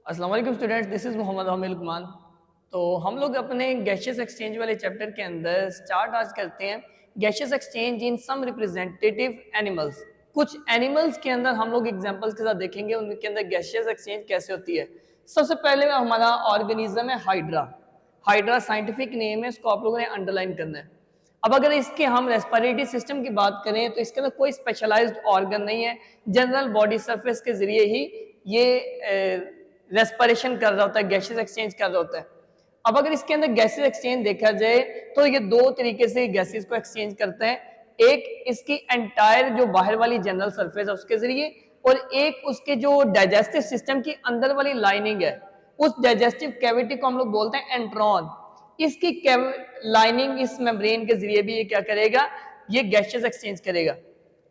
अस्सलाम वालेकुम students, this is Mohammad Aamir Luqman. तो हम लोग अपने गैशियस एक्सचेंज वाले चैप्टर के अंदर स्टार्ट आज करते हैं gaseous exchange in some representative animals. कुछ एनिमल्स के अंदर हम लोग एग्जांपल्स के साथ देखेंगे उनके अंदर गैशियस एक्सचेंज कैसे होती है। सबसे पहले हमारा ऑर्गेनिज्म है हाइड्रा। हाइड्रा साइंटिफिक नेम है, इसको आप लोगों ने अंडरलाइन करना है। अब अगर इसके हम रेस्पिरेटरी सिस्टम की बात करें तो इसके अंदर कोई स्पेशलाइज्ड ऑर्गन नहीं है, जनरल बॉडी सरफेस के जरिए ही ये रेस्पिरेशन कर रहा होता है, गैसेस एक्सचेंज कर रहा होता है। अब अगर इसके अंदर गैसेस एक्सचेंज देखा जाए तो ये दो तरीके से गैसेस को एक्सचेंज करते हैं। एक इसकी एंटायर जो बाहर वाली जनरल सरफेस है उसके जरिए, और एक उसके जो डाइजेस्टिव सिस्टम की अंदर वाली लाइनिंग है, उस डाइजेस्टिव कैविटी को हम लोग बोलते हैं एंट्रॉन। इसकी लाइनिंग इस मेम्ब्रेन के जरिए भी ये क्या करेगा, ये गैसेस एक्सचेंज करेगा।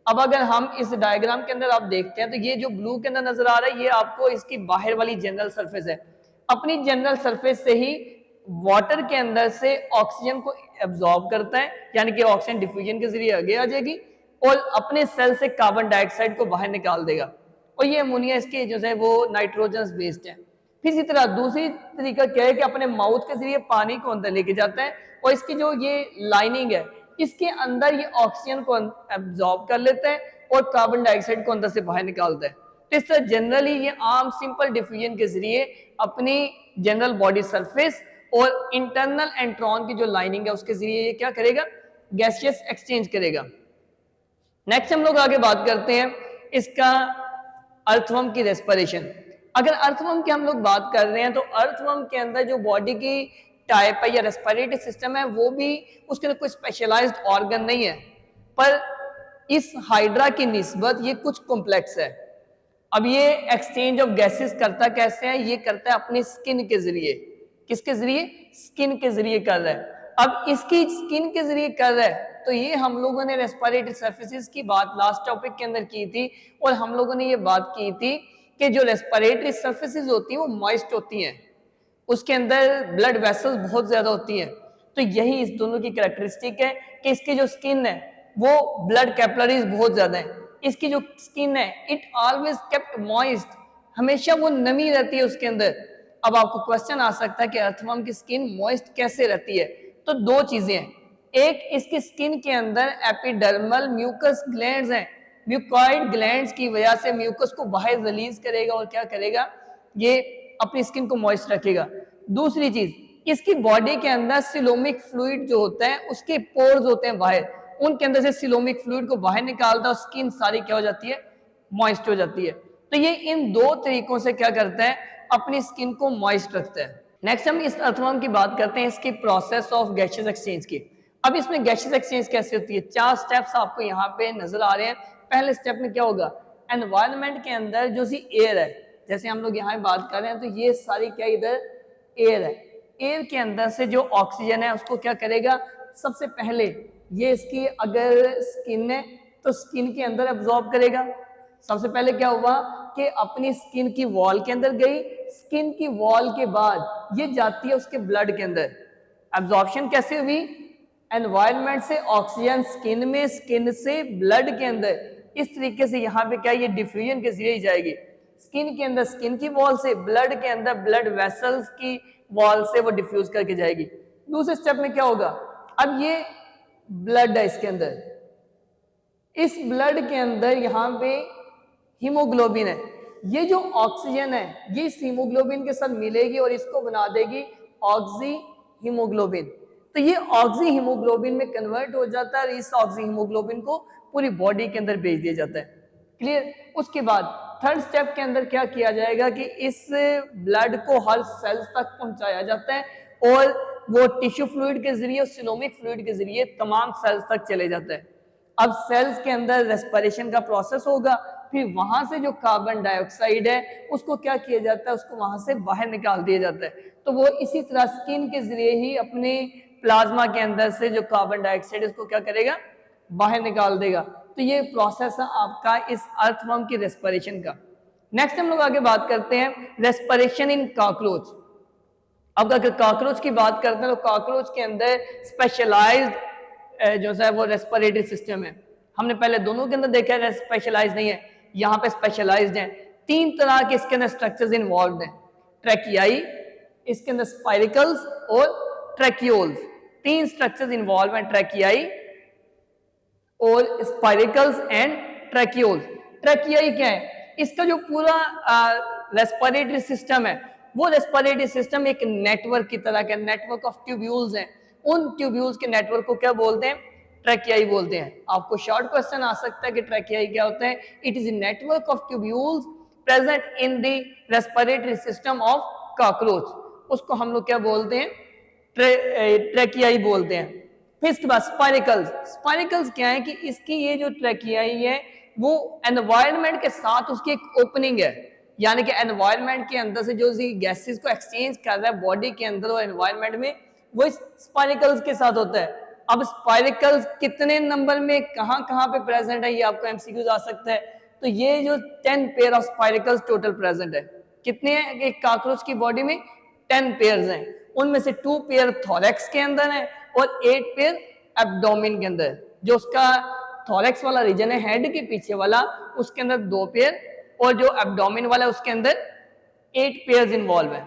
अब अगर हम इस डायग्राम के अंदर आप देखते हैं तो ये जो ब्लू के अंदर नजर आ रहा है ये आपको इसकी बाहर वाली जनरल सरफेस है। अपनी जनरल सरफेस से ही वाटर के अंदर से ऑक्सीजन को एब्जॉर्ब करता है, यानी कि ऑक्सीजन डिफ्यूजन के जरिए आगे आ जाएगी और अपने सेल से कार्बन डाइऑक्साइड को बाहर निकाल देगा, और ये अमोनिया इसके जो है वो नाइट्रोजन बेस्ड है। फिर इसी तरह दूसरी तरीका क्या है कि अपने माउथ के जरिए पानी को अंदर लेके जाता है और इसकी जो ये लाइनिंग है इसके अंदर ये ऑक्सीजन को एब्जॉर्ब कर लेता है और कार्बन डाइऑक्साइड को अंदर से बाहर निकालता है। तो इस तरह जनरली ये आम सिंपल डिफ्यूजन के जरिए अपनी जनरल बॉडी सरफेस और इंटरनल एंट्रॉन की जो लाइनिंग है उसके जरिए ये क्या करेगा, गैसियस एक्सचेंज करेगा। नेक्स्ट हम लोग आगे बात करते हैं इसका अर्थवर्म की रेस्पिरेशन। अगर अर्थवर्म की हम लोग बात कर रहे हैं तो अर्थवर्म के अंदर जो बॉडी की टाइप है या रेस्पिरेटरी सिस्टम है वो भी उसके अंदर कोई स्पेशलाइज्ड ऑर्गन नहीं है, पर इस हाइड्रा की निस्बत ये कुछ कॉम्प्लेक्स है। अब ये एक्सचेंज ऑफ गैसेस करता कैसे है, ये करता है अपनी स्किन के जरिए। किसके जरिए? स्किन के जरिए कर रहा है। अब इसकी स्किन के जरिए कर रहा है तो ये हम लोगों ने रेस्पिरेटरी सर्फेसिस की बात लास्ट टॉपिक के अंदर की थी, और हम लोगों ने ये बात की थी कि जो रेस्पिरेटरी सर्फेसिस होती हैं वो मॉइस्ट होती हैं, उसके अंदर ब्लड वेसल्स बहुत ज्यादा होती हैं। तो यही इस दोनों की कैरेक्टरिस्टिक है कि इसकी जो स्किन है वो ब्लड कैपिलरीज बहुत ज्यादा है। इसकी जो स्किन है इट ऑलवेज केप्ट मॉइस्ट, हमेशा वो नमी रहती है उसके अंदर। अब आपको क्वेश्चन आ सकता है कि अर्थवर्म की स्किन मॉइस्ट कैसे रहती है, तो दो चीजें हैं। एक, इसकी स्किन के अंदर एपिडर्मल म्यूकस ग्लैंड्स हैं, म्यूकॉइड ग्लैंड्स की वजह से म्यूकस को बाहर रिलीज करेगा और क्या करेगा, ये अपनी स्किन को मॉइस्ट रखेगा। दूसरी चीज, इसकी बॉडी के अंदर सिलोमिक फ्लूइड जो होता है उसके पोर्स होते हैं बाहर, उनके अंदर से सिलोमिक फ्लूइड को बाहर निकालता है और स्किन सारी क्या हो जाती है, मॉइस्ट हो जाती है। तो ये इन दो तरीकों से क्या करता है, अपनी स्किन को मॉइस्ट रखता है। नेक्स्ट हम इस अर्थवर्म की बात करते हैं इसकी प्रोसेस ऑफ गैसियस एक्सचेंज की। अब इसमें गैसियस एक्सचेंज कैसे होती है, 4 स्टेप्स आपको यहाँ पे नजर आ रहे हैं। पहले स्टेप में क्या होगा, एनवायरनमेंट के अंदर जो सी एयर है, जैसे हम लोग यहाँ बात कर रहे हैं तो ये सारी क्या इधर एयर है, एयर के अंदर से जो ऑक्सीजन है उसको क्या करेगा, सबसे पहले ये इसकी अगर स्किन है तो स्किन के अंदर एब्जॉर्ब करेगा। सबसे पहले क्या हुआ कि अपनी स्किन की वॉल के अंदर गई, स्किन की वॉल के बाद ये जाती है उसके ब्लड के अंदर। एब्जॉर्प्शन कैसे हुई, एनवायरनमेंट से ऑक्सीजन स्किन में, स्किन से ब्लड के अंदर, इस तरीके से यहाँ पे क्या ये डिफ्यूजन के जरिए जाएगी। स्किन के अंदर स्किन की वॉल से, ब्लड के अंदर ब्लड वेसल्स की वॉल से वो डिफ्यूज करके जाएगी। दूसरे स्टेप में क्या होगा, अब ये ब्लड है इसके अंदर, इस ब्लड के अंदर यहाँ पे हीमोग्लोबिन है, ये जो ऑक्सीजन है ये इस हीमोग्लोबिन के साथ मिलेगी और इसको बना देगी ऑक्सी हीमोग्लोबिन। तो ये ऑक्सी हीमोग्लोबिन में कन्वर्ट हो जाता है और इस ऑक्सी हीमोग्लोबिन को पूरी बॉडी के अंदर भेज दिया जाता है। क्लियर। उसके बाद थर्ड स्टेप के अंदर क्या किया जाएगा कि इस ब्लड को हर सेल्स तक पहुंचाया जाता है और वो टिश्यू फ्लूइड के जरिए, सिलोमिक फ्लूइड के जरिए तमाम सेल्स तक चले जाता है। अब सेल्स के अंदर रेस्पिरेशन का प्रोसेस होगा, फिर वहां से जो कार्बन डाइऑक्साइड है उसको क्या किया जाता है, उसको वहां से बाहर निकाल दिया जाता है। तो वो इसी तरह स्किन के जरिए ही अपने प्लाज्मा के अंदर से जो कार्बन डाइऑक्साइड है उसको क्या करेगा, बाहर निकाल देगा। तो ये प्रोसेस है आपका इस अर्थवर्म की रेस्पिरेशन का। नेक्स्ट हम लोग आगे बात करते हैं रेस्पिरेशन इन कॉकरोच। अब अगर कॉकरोच की बात करते हैं तो कॉकरोच के अंदर स्पेशलाइज्ड जो है वो रेस्पिरेटरी सिस्टम है। हमने पहले दोनों के अंदर देखा है स्पेशलाइज्ड नहीं है, यहाँ पे स्पेशलाइज्ड है। 3 तरह के इसके अंदर स्ट्रक्चर्स इन्वॉल्व हैं। ट्रैकियाई, इसके अंदर स्पाइरिकल्स और ट्रैकियोल्स। 3 स्ट्रक्चर्स इन्वॉल्व हैं, ट्रैकियाई और स्पाइरिकल्स एंड ट्रैकियोल्स। ट्रैकियाई क्या है? इसका जो पूरा रेस्पिरेटरी सिस्टम है, वो रेस्पिरेटरी सिस्टम एक नेटवर्क की तरह का, नेटवर्क ऑफ ट्यूब्यूल्स हैं। उन ट्यूब्यूल्स के नेटवर्क को क्या बोलते हैं? ट्रैकियाई बोलते हैं। आपको शॉर्ट क्वेश्चन आ सकता है कि ट्रैकियाई क्या होता है? It is a network of tubules present in the respiratory system of cockroach. उसको हम लोग क्या बोलते हैं? ट्रैकियाई बोलते हैं। फिर इसके बाद स्पाइरिकल्स। स्पाइरिकल्स क्या है कि इसकी ये जो ट्रैकियाई है वो एनवायरनमेंट के साथ उसकी एक ओपनिंग है, यानी कि एनवायरनमेंट के अंदर से जो गैसेस को एक्सचेंज कर रहा है बॉडी के अंदर और एनवायरनमेंट में, वो इस स्पाइरिकल्स के साथ होता है। अब स्पाइरिकल्स कितने नंबर में कहां कहां पे प्रेजेंट है, ये आपको एमसीक्यूज आ सकता है। तो ये जो 10 pair of spiracles total present है। कितने हैं? एक कॉकरोच की बॉडी में 10 पेयर्स हैं। उनमें से 2 पेयर थोरैक्स के अंदर है और 8 पेयर एब्डोमेन के अंदर। जो उसका थोरैक्स वाला रीजन है, हेड के पीछे वाला, उसके अंदर 2 पेयर, और जो एब्डोमेन वाला है उसके अंदर 8 पेयर्स इन्वॉल्व है।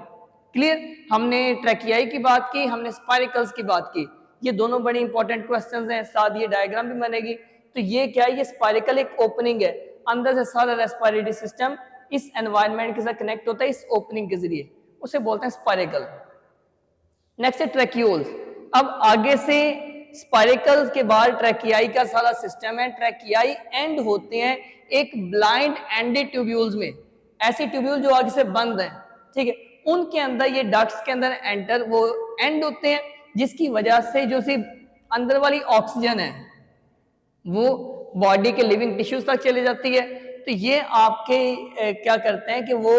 क्लियर? हमने ट्रैकियाई की बात की, हमने स्पाइरिकल्स की बात की। ये दोनों बड़े इंपॉर्टेंट क्वेश्चंस हैं, साथ ये डायग्राम भी बनेगी। तो ये क्या है? ये स्पाइरिकल एक ओपनिंग है, अंदर से सारा रेस्पिरेटरी सिस्टम इस एनवायरनमेंट के साथ कनेक्ट होता है इस ओपनिंग के जरिए, उसे बोलते हैं स्पाइरिकल। नेक्स्ट है ट्रैकियोल्स। अब आगे से स्पाइरिकल्स के बाद ट्रैकियाई का सारा सिस्टम है। ट्रैकियाई एंड होते हैं एक ब्लाइंड एंडेड ट्यूब्यूल्स में, ऐसी ट्यूब्यूल जो आगे से बंद है, ठीक है। उनके अंदर ये डक्ट्स के अंदर एंटर वो एंड होते हैं, जिसकी वजह से जो सी अंदर वाली ऑक्सीजन है वो बॉडी के लिविंग टिश्यूज तक चली जाती है। तो ये आपके क्या करते हैं कि वो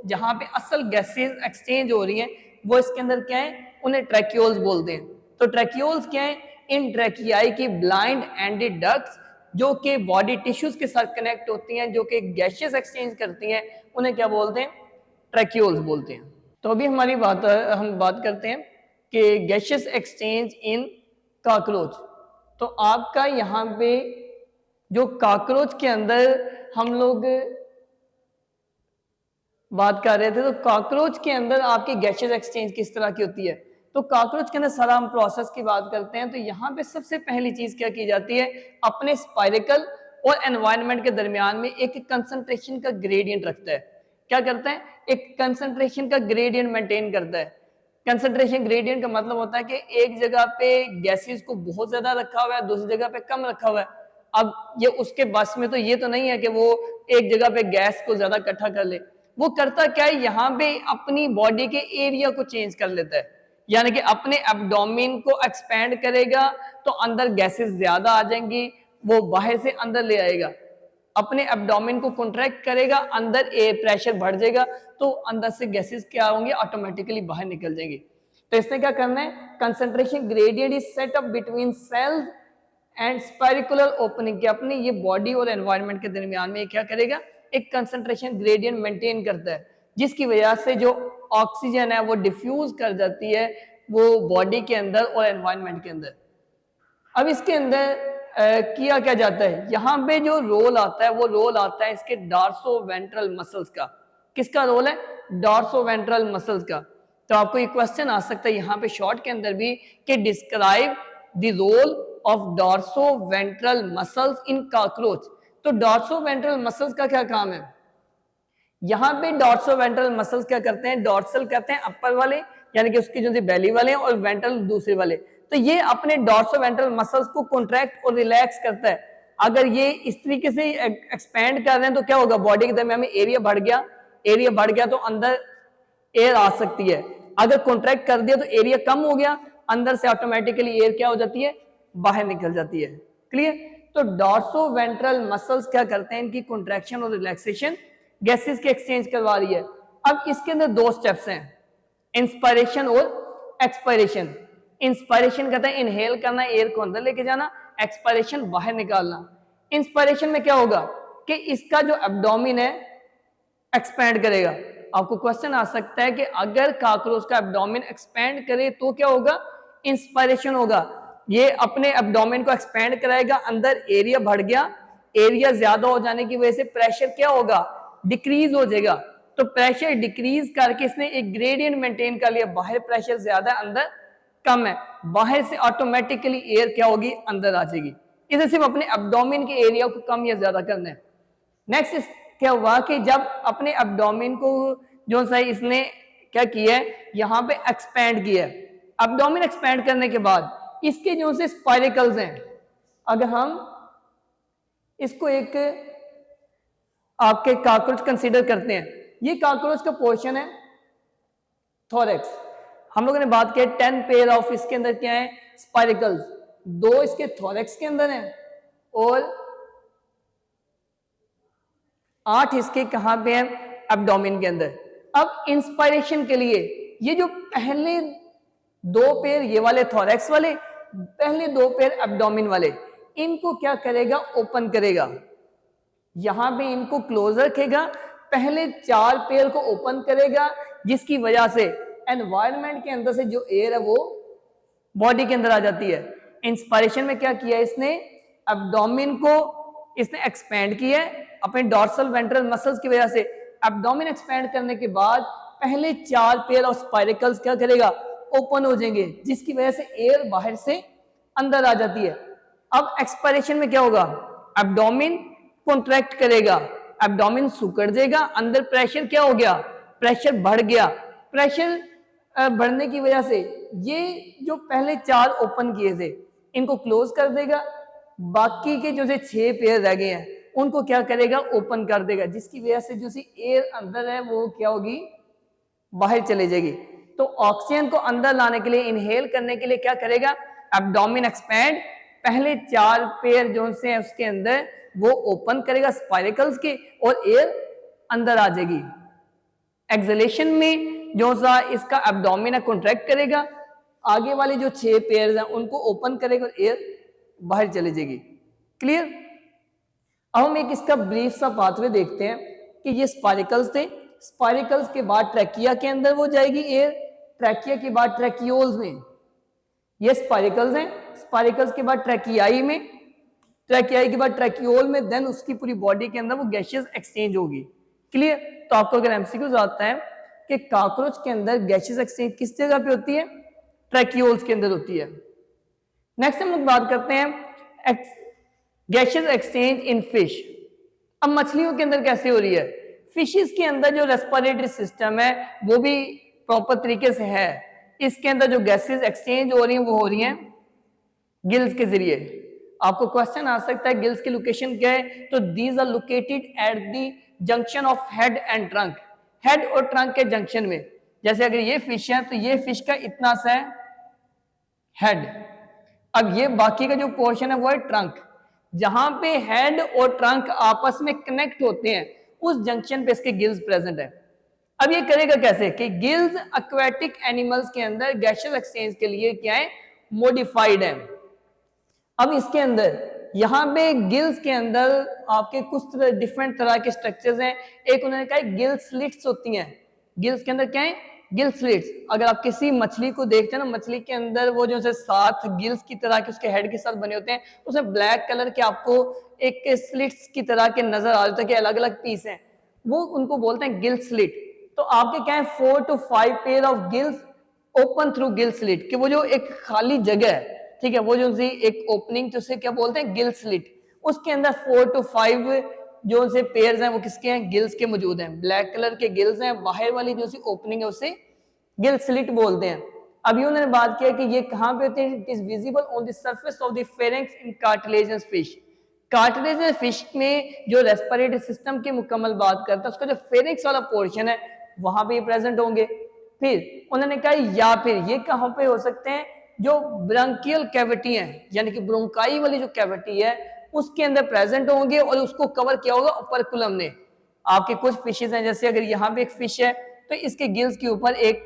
जहां पे असल गैसेस एक्सचेंज हो रही हैं वो इसके अंदर क्या है? उन्हें ट्रैकियोल्स बोलते हैं। तो ट्रैकियोल्स क्या है? इन ट्रैकियाई की ब्लाइंड एंडेड डक्ट्स जो कि बॉडी टिश्यूज के साथ कनेक्ट होती हैं, जो कि गैसेस एक्सचेंज करती हैं, उन्हें क्या बोलते हैं? ट्रैकियोल्स बोलते हैं। तो अभी हम बात करते हैं कि गैसेस एक्सचेंज इन कॉकरोच। तो आपका यहाँ पे जो कॉकरोच के अंदर हम लोग बात कर रहे थे, तो कॉकरोच के अंदर आपकी गैसेस एक्सचेंज किस तरह की होती है? तो कॉकरोच के अंदर सारा हम प्रोसेस की बात करते हैं। तो यहाँ पे सबसे पहली चीज क्या की जाती है? अपने स्पाइरिकल और एनवायरनमेंट के दरमियान में एक कंसंट्रेशन का ग्रेडियंट रखता है। क्या करता है? एक कंसंट्रेशन का ग्रेडियंट मेंटेन करता है। कंसंट्रेशन ग्रेडियंट का मतलब होता है कि एक जगह पे गैसेस को बहुत ज्यादा रखा हुआ है, दूसरी जगह पे कम रखा हुआ है। अब ये उसके बस में तो ये तो नहीं है कि वो एक जगह पे गैस को ज्यादा इकट्ठा कर ले। वो करता क्या है? यहाँ पे अपनी बॉडी के एरिया को चेंज कर लेता है, यानी कि अपने एब्डोमेन को एक्सपेंड करेगा तो अंदर गैसेस ज्यादा आ जाएंगी, वो बाहर से अंदर ले आएगा। अपने एब्डोमेन को कॉन्ट्रैक्ट करेगा, अंदर एयर प्रेशर बढ़ जाएगा, तो अंदर से गैसेस क्या होंगे? ऑटोमेटिकली बाहर निकल जाएंगी। तो इसने क्या करना है? Concentration gradient is set up between cells and spiracular opening के अपनी ये बॉडी और एनवायरनमेंट के दरमियान में क्या करेगा? एक कंसंट्रेशन ग्रेडियंट मेंटेन करता है, जिसकी वजह से जो ऑक्सीजन है वो डिफ्यूज कर जाती है वो बॉडी के अंदर और एनवायरनमेंट के अंदर। अब इसके अंदर किया क्या जाता है? यहाँ पे जो रोल आता है वो रोल आता है इसके डॉर्सोवेंट्रल मसल्स का। किसका रोल है? डॉर्सोवेंट्रल मसल्स का। तो आपको ये क्वेश्चन आ सकता है यहाँ पे शॉर्ट के अंदर भी कि describe the role of dorsoventral muscles in cockroach. तो डॉर्सोवेंट्रल मसल्स का क्या काम है? यहाँ पे डॉर्सोवेंट्रल मसल्स क्या करते हैं? डॉर्सल कहते हैं अपर वाले, यानी कि उसकी जो बेली वाले हैं, और वेंट्रल दूसरे वाले। तो ये अपने डॉर्सोवेंट्रल मसल्स को कॉन्ट्रैक्ट और रिलैक्स करता है। अगर ये इस तरीके से एक्सपेंड कर रहे हैं तो क्या होगा? बॉडी के दरमियान में एरिया बढ़ गया, एरिया बढ़ गया तो अंदर एयर आ सकती है। अगर कॉन्ट्रैक्ट कर दिया तो एरिया कम हो गया, अंदर से ऑटोमेटिकली एयर क्या हो जाती है? बाहर निकल जाती है। क्लियर? तो डॉर्सोवेंट्रल मसल्स क्या करते हैं? इनकी कॉन्ट्रैक्शन और रिलैक्सेशन गैसेस के एक्सचेंज करवा रही है। अब इसके अंदर 2 स्टेप्स हैं, इंस्पायरेशन और एक्सपायरेशन। इंस्पायरेशन कहता है इनहेल करना, एयर को अंदर लेके जाना, एक्सपायरेशन बाहर निकालना। इंस्पायरेशन में क्या होगा कि इसका जो एब्डोमेन है एक्सपैंड करेगा। आपको क्वेश्चन आ सकता है कि अगर कॉकरोच का एब्डोमेन एक्सपैंड करे तो क्या होगा? इंस्पायरेशन होगा। ये अपने एब्डोमेन को एक्सपैंड कराएगा, अंदर एरिया बढ़ गया, एरिया ज्यादा हो जाने की वजह से प्रेशर क्या होगा? डिक्रीज हो जाएगा। तो प्रेशर डिक्रीज करके इसने एक ग्रेडियंट मेंटेन कर लिया, बाहर प्रेशर ज्यादा अंदर कम है, बाहर से ऑटोमेटिकली एयर क्या होगी, अंदर आ जाएगी। इसे सिर्फ अपने एब्डोमेन के एरिया को कम या ज्यादा करना है। नेक्स्ट क्या हुआ कि जब अपने एब्डोमेन को जो सा इसने क्या किया है, यहाँ पे एक्सपैंड किया है। एब्डोमेन एक्सपैंड करने के बाद इसके जो से स्पाइरिकल्स हैं, अगर हम इसको एक आपके कॉकरोच कंसीडर करते हैं, ये कॉकरोच का पोर्शन है थोरेक्स। हम लोगों ने बात की 10 पेयर ऑफ इसके अंदर क्या है, स्पाइरिकल्स, 2 इसके थोरेक्स के अंदर हैं और 8 इसके कहां पे हैं, एब्डोमेन के अंदर। अब इंस्पायरेशन के लिए ये जो पहले 2 पेयर ये वाले थोरेक्स वाले, पहले 2 पेयर एब्डोमेन वाले, इनको क्या करेगा, ओपन करेगा, यहां पे इनको क्लोज रखेगा, पहले 4 पेयर को ओपन करेगा, जिसकी वजह से एनवायरनमेंट के अंदर से जो एयर है वो बॉडी के अंदर आ जाती है। इंस्पायरेशन में क्या किया इसने, एब्डोमेन को इसने एक्सपैंड किया है अपने डॉर्सल वेंट्रल मसल्स की वजह से। एब्डोमेन एक्सपैंड करने के बाद पहले 4 पेयर ऑफ स्पाइरिकल्स क्या करेगा, ओपन हो जाएंगे, जिसकी वजह से एयर बाहर से अंदर आ जाती है। अब एक्सपायरेशन में क्या होगा, एब्डोमेन कॉन्ट्रैक्ट करेगा, एब्डोमेन सिकुड़ जाएगा, अंदर प्रेशर क्या हो गया, प्रेशर बढ़ गया। प्रेशर बढ़ने की वजह से ये जो पहले 4 ओपन किए थे इनको क्लोज कर देगा, बाकी के जो से 6 पेयर रह गए हैं उनको क्या करेगा, ओपन कर देगा, जिसकी वजह से जो सी एयर अंदर है वो क्या होगी, बाहर चले जाएगी। तो ऑक्सीजन को अंदर लाने के लिए, इनहेल करने के लिए क्या करेगा, एब्डोमेन एक्सपैंड, पहले 4 पेयर जो से उसके अंदर वो ओपन करेगा स्पाइरिकल्स के, और एयर अंदर आ जाएगी। एक्सहेलेशन में जो सा इसका एब्डोमेन कॉन्ट्रैक्ट करेगा, आगे वाले जो 6 पेयर हैं उनको ओपन करेगा और एयर बाहर चले जाएगी। क्लियर। अब हम एक इसका ब्रीफ सा पाथवे देखते हैं कि ये स्पाइरिकल्स थे, स्पाइरिकल्स के बाद ट्रैकिया के अंदर वो जाएगी एयर, ट्रैकिया के बाद ट्रैकियोल्स में, ये स्पाइरिकल्स हैं, स्पाइरिकल्स के बाद ट्रैकियाई में, ट्रैकियाई के बाद ट्रैकियोल में, देन उसकी पूरी बॉडी के अंदर वो गैसेस एक्सचेंज होगी। क्लियर। तो आपको अगर एमसीक्यूज आता है कि कॉकरोच के अंदर गैसेस एक्सचेंज किस जगह पे होती है, ट्रैकियोल्स के अंदर होती है। नेक्स्ट हम लोग बात करते हैं गैसेस एक्सचेंज इन फिश। अब मछलियों के अंदर कैसे हो रही है, फिशेस के अंदर जो रेस्पिरेटरी सिस्टम है वो भी प्रॉपर तरीके से है, इसके अंदर जो गैसेस एक्सचेंज हो रही हैं वो हो रही हैं गिल्स के जरिए। आपको क्वेश्चन आ सकता है गिल्स की लोकेशन क्या है, तो these are located at the junction of head and trunk, head और ट्रंक के जंक्शन में। जैसे अगर ये फिश है तो ये फिश का इतना सा है हेड, अब ये बाकी का जो पोर्शन है वो है ट्रंक, जहां पे हेड और ट्रंक आपस में कनेक्ट होते हैं उस जंक्शन पे इसके गिल्स प्रेजेंट है। अब ये करेगा कैसे कि गिल्स एक्वेटिक एनिमल्स के अंदर गैसेस एक्सचेंज के लिए क्या है, मॉडिफाइड है। अब इसके अंदर यहाँ पे गिल्स के अंदर आपके कुछ डिफरेंट तरह के स्ट्रक्चर्स हैं। एक उन्होंने कहा गिल स्लिट्स होती हैं, गिल्स के अंदर क्या है, गिल स्लिट्स। अगर आप किसी मछली को देखते हैं ना, मछली के अंदर वो जो है 7 गिल्स की तरह के उसके हेड के साथ बने होते हैं, उसमें ब्लैक कलर के आपको एक स्लिट्स की तरह के नजर आ जाते हैं कि अलग अलग पीस हैं, वो उनको बोलते हैं गिल स्लिट। तो आपके क्या है 4 to 5 pair of gills open through Gill slit, कि वो जो एक खाली जगह है, ठीक है, वो जो सी एक ओपनिंग, तो उसे क्या बोलते हैं, गिल स्लिट, उसके अंदर 4 to 5 जो से पेयर्स हैं वो किसके हैं, गिल्स के मौजूद हैं, ब्लैक कलर के गिल्स हैं, बाहर वाली जो सी ओपनिंग है उसे गिल स्लिट बोलते हैं। अभी उन्होंने बात किया कि ये कहां पे होते हैं, it is visible on the surface of the pharynx in cartilaginous fish. Cartilaginous fish में जो रेस्पिरेटरी सिस्टम की मुकम्मल बात करता है, उसका जो फेरिंक्स वाला पोर्शन है वहां पे ये प्रेजेंट होंगे। फिर उन्होंने कहा या फिर ये कहां पे हो सकते हैं, जो ब्रंकियल कैविटी है, यानी कि ब्रोंकाई वाली जो कैविटी है उसके अंदर प्रेजेंट होंगे, और उसको कवर किया होगा ओपर्कुलम ने। आपके कुछ फिशेस हैं, जैसे अगर यहाँ पे एक फिश है तो इसके गिल्स के ऊपर एक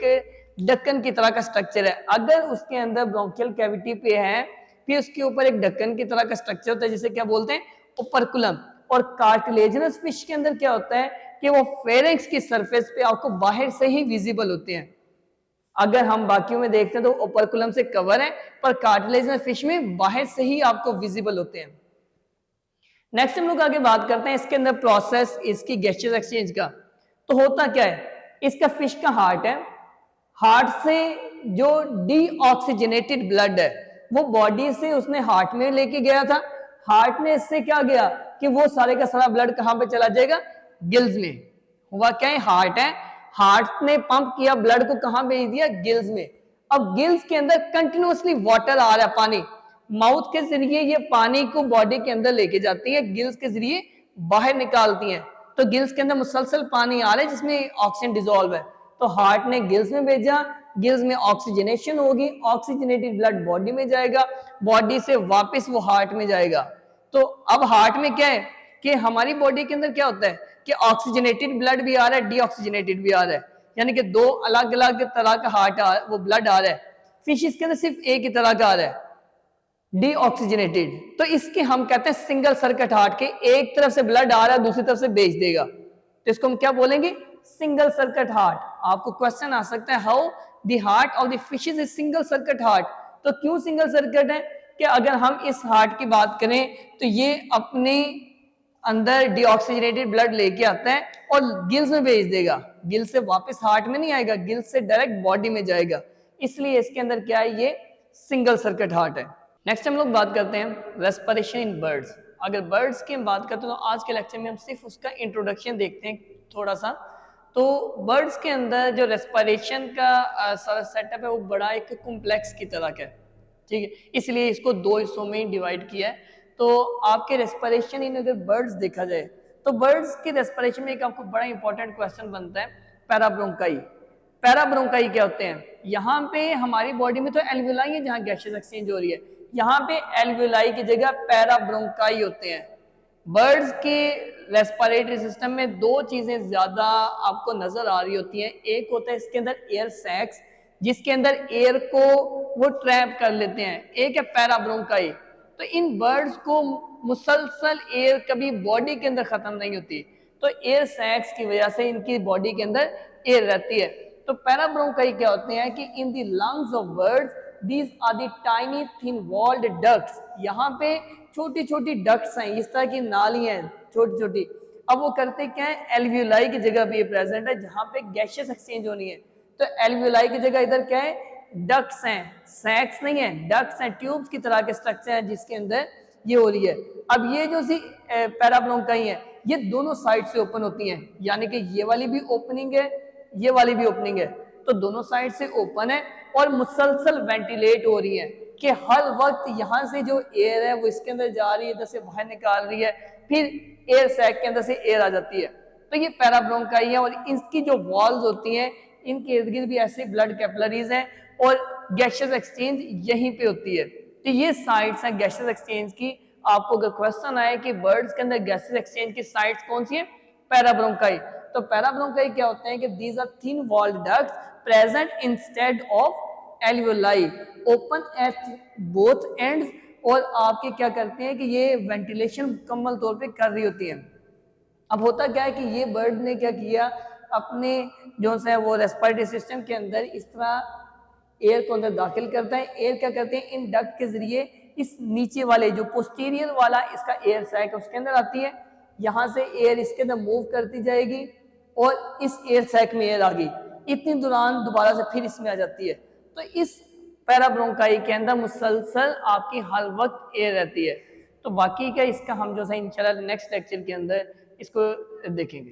ढक्कन की तरह का स्ट्रक्चर है, अगर उसके अंदर ब्रोंकियल कैविटी पे है फिर उसके ऊपर एक ढक्कन की तरह का स्ट्रक्चर होता है जिसे क्या बोलते हैं, ओपर्कुलम। और कार्टिलेजिनस फिश के अंदर क्या होता है कि वो फेरिंक्स की सरफेस पे आपको बाहर से ही विजिबल होते हैं। अगर हम बाकियों में देखते हैं तो ओपर्कुलम से कवर है, पर कार्टिलेजिनस फिश में बाहर से ही आपको विजिबल होते हैं। नेक्स्ट हम लोग आगे बात करते हैं इसके अंदर प्रोसेस इसकी गैसेस एक्सचेंज का। तो होता क्या है, इसका फिश का हार्ट है, हार्ट से जो डीऑक्सीजनेटेड ब्लड है वो बॉडी से उसने हार्ट में लेके गया था, हार्ट में इससे क्या गया कि वो सारे का सारा ब्लड कहां पे चला जाएगा, गिल्स में। हुआ क्या है, हार्ट है, हार्ट ने पंप किया ब्लड को, कहां भेज दिया, गिल्स में। अब गिल्स के अंदर कंटिन्यूअसली वाटर आ रहा है, पानी, माउथ के जरिए ये पानी को बॉडी के अंदर लेके जाती है, गिल्स के जरिए बाहर निकालती हैं। तो गिल्स के अंदर मुसलसल पानी आ रहा है जिसमें ऑक्सीजन डिसॉल्व है, तो हार्ट ने गिल्स में भेजा, गिल्स में ऑक्सीजनेशन होगी, ऑक्सीजनेटेड ब्लड बॉडी में जाएगा, बॉडी से वापस वो हार्ट में जाएगा। तो अब हार्ट में क्या है कि हमारी बॉडी के अंदर क्या होता है कि ऑक्सीजनेटेड ब्लड भी आ रहा है, डीऑक्सीजनेटेड भी आ रहा है, यानी कि दो अलग अलग तरह का वो ब्लड आ रहा है। फिशेस के अंदर सिर्फ एक ही तरह का आ रहा है, डीऑक्सीजनेटेड। तो इसके हम कहते हैं सिंगल सर्किट हार्ट के, एक तरफ से ब्लड आ रहा है दूसरी तरफ से भेज देगा, तो इसको हम क्या बोलेंगे, सिंगल सर्किट हार्ट। आपको क्वेश्चन आ सकता है how the heart of the fishes is single circuit heart. तो क्यों सिंगल सर्किट है कि अगर हम इस हार्ट की बात करें तो ये अपने अंदर डीऑक्सीजनेटेड ब्लड लेके आता है और गिल्स में भेज देगा, गिल्स से वापस हार्ट में नहीं आएगा, गिल्स से डायरेक्ट बॉडी में जाएगा, इसलिए इसके अंदर क्या है, ये सिंगल सर्किट हार्ट है। नेक्स्ट हम लोग बात करते हैं रेस्पिरेशन इन बर्ड्स। अगर बर्ड्स की हम बात करते हैं तो आज के लेक्चर में हम सिर्फ उसका इंट्रोडक्शन देखते हैं थोड़ा सा। तो बर्ड्स के अंदर जो रेस्पिरेशन का सारा सेटअप है वो बड़ा एक कॉम्प्लेक्स की तरह का है, ठीक है, इसलिए इसको दो हिस्सों में डिवाइड किया है। तो आपके रेस्पिरेशन इन अगर बर्ड्स देखा जाए तो बर्ड्स के रेस्पिरेशन में एक आपको बड़ा इंपॉर्टेंट क्वेश्चन बनता है, पैराब्रोंकाई। पैराब्रोंकाई क्या होते हैं, यहाँ पे हमारी बॉडी में तो एल्वियोलाई है जहाँ गैसेस एक्सचेंज हो रही है, यहाँ पे एल्वियोलाई की जगह पैराब्रोंकाई होते हैं। बर्ड्स के रेस्पिरेटरी सिस्टम में दो चीजें ज्यादा आपको नजर आ रही होती हैं, एक होता है इसके अंदर एयर सैक्स जिसके अंदर एयर को वो ट्रैप कर लेते हैं, एक है पैराब्रोंकाई। तो इन बर्ड्स को मुसलसल एयर कभी बॉडी के अंदर खत्म नहीं होती, तो एयर सैक्स की वजह से इनकी बॉडी के अंदर एयर रहती है। तो पैराब्रोंकाई क्या होते हैं कि in the lungs of birds these are the tiny thin walled ducts, यहाँ पे छोटी छोटी डक्ट्स हैं, इस तरह की नालियां हैं छोटी छोटी। अब वो करते क्या है, एल्वियोलाई की जगह पे प्रेजेंट है जहाँ पे गैसेस एक्सचेंज होनी है, तो एल्वियोलाई की जगह इधर क्या है, डक्ट्स हैं, सैक्स नहीं है, डक्ट्स हैं, ट्यूब्स की तरह के स्ट्रक्चर हैं जिसके अंदर ये हो रही है। अब ये जो सी पैराब्रोंकाई है ये दोनों साइड से ओपन होती हैं, यानी कि ये वाली भी ओपनिंग है, ये वाली भी ओपनिंग है, तो दोनों साइड से ओपन है और मुसलसल वेंटिलेट हो रही है कि हर वक्त यहाँ से जो एयर है वो इसके अंदर जा रही है, इधर से बाहर निकाल रही है, फिर एयर सैक के अंदर से एयर आ जाती है। तो ये पैराब्रोंकाई है और इसकी जो वॉल्स होती हैं इनके इर्द गिर्द भी ऐसे ब्लड कैपिलरीज हैं और गैसेस एक्सचेंज यहीं पे होती है। तो ये साइट्स हैं गैसेस एक्सचेंज की। आपको अगर क्वेश्चन आए कि बर्ड्स के अंदर गैसेस एक्सचेंज की साइट्स कौन सी है, पैराब्रोंकाई, तो पैराब्रोंकाई क्या होते हैं कि these are thin walled ducts present instead of alveoli open at both ends, और आपके क्या करते हैं कि ये वेंटिलेशन मुकम्मल तौर पे कर रही होती है। अब होता क्या है कि ये बर्ड ने क्या किया, अपने जो है वो रेस्पिरेटरी सिस्टम के अंदर इस तरह एयर को अंदर दाखिल करता है, एयर क्या करते हैं इन डक्ट के जरिए इस नीचे वाले जो पोस्टीरियर वाला इसका एयर सैक है उसके अंदर आती है, यहाँ से एयर इसके अंदर मूव करती जाएगी और इस एयर सैक में एयर आ गई, इतनी दौरान दोबारा से फिर इसमें आ जाती है। तो इस पैराब्रोंकाई के अंदर मुसलसल आपकी हर वक्त एयर रहती है। तो बाकी का इसका हम जो है इंशाल्लाह नेक्स्ट लेक्चर के अंदर इसको देखेंगे।